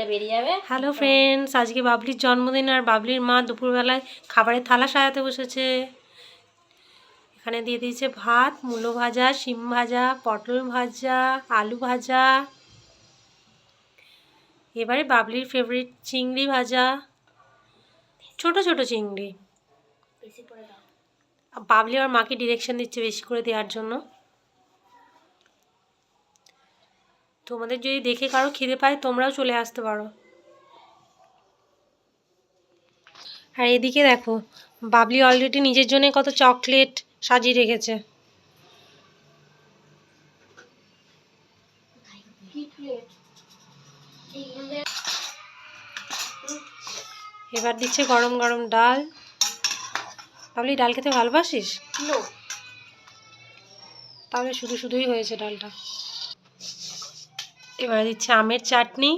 করলে বেরিয়ে যাবে। হ্যালো ফ্রেন্ডস, আজকে বাবলির জন্মদিন আর বাবলির মা দুপুরবেলায় খাবারের থালা সাজাতে বসেছে। এখানে দিয়ে দিয়েছে ভাত, মূলো ভাজা, শিম ভাজা, পটল ভাজা, আলু ভাজা, এবারে বাবলির ফেভারিট চিংড়ি ভাজা, ছোট ছোট চিংড়ি। বেশি করে দাও। বাবলি আর মাকে ডিরেকশন দিচ্ছে বেশি করে দেওয়ার জন্য। তোমাদের যদি দেখে কারো খিদে পায় তোমরাও চলে আসতে পারো। আর এদিকে দেখো, বাবলি অলরেডি নিজের জন্য কত চকলেট সাজিয়ে রেখেছে। এবার দিচ্ছে গরম গরম ডাল। বাবলি ডাল খেতে ভালোবাসিস? তাহলে শুধু শুধুই হয়েছে ডালটা। এবারে দিচ্ছে আমের চাটনি।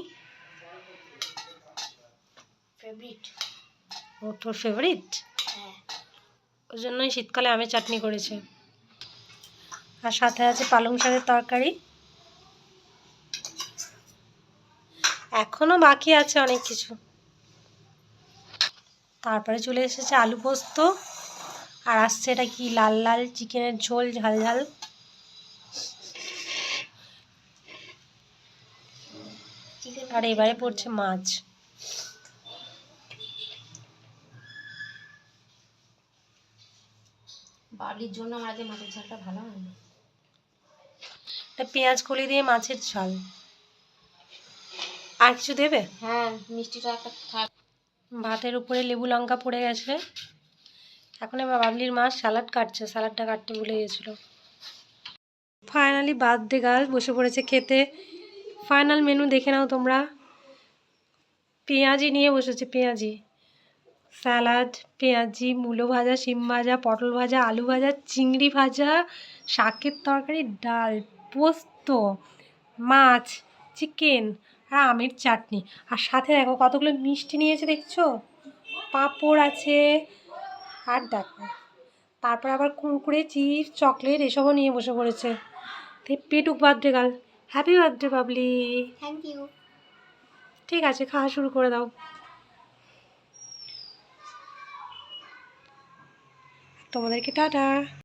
ও তোর ফেভারিট? ওই জন্যই শীতকালে আমের চাটনি করেছে। আর সাথে আছে পালং শাকের তরকারি। এখনো বাকি আছে অনেক কিছু। তারপরে চলে এসেছে আলু পোস্ত, আর আসছে এটা কি লাল লাল চিকেনের ঝোল, ঝাল ঝাল। আর এবারে পড়ছে মাছ। বাবলির জন্য আমার আগে মাছের ঝালটা ভালো হয় না। এটা পেঁয়াজ কলি দিয়ে মাছের ঝাল। আর কিছু দেবে? হ্যাঁ, মিষ্টিটা একটা থাক। ভাতের উপরে লেবু লঙ্কা পড়ে গেছে। এখন এবার বাবলির মা স্যালাড কাটছে, স্যালাডটা কাটতে ভুলে গেছিলো। ফাইনালি বার্থডে গার্ল বসে পড়েছে খেতে। ফাইনাল মেনু দেখে নাও তোমরা। পেঁয়াজি নিয়ে বসেছে, পেঁয়াজি, স্যালাড, পেঁয়াজি, মূলো ভাজা, শিম ভাজা, পটল ভাজা, আলু ভাজা, চিংড়ি ভাজা, শাকের তরকারি, ডাল, পোস্ত, মাছ, চিকেন আর আমের চাটনি। আর সাথে দেখো কতগুলো মিষ্টি নিয়েছে, দেখছো? পাঁপড় আছে। আর দেখো তারপর আবার কুরকুরে, চিপস, চকলেট এসবও নিয়ে বসে পড়েছে। পেটুক birthday girl. Happy birthday Babli. Thank you. ঠিক আছে, খাওয়া শুরু করে দাও। তোমাদেরকে টাটা।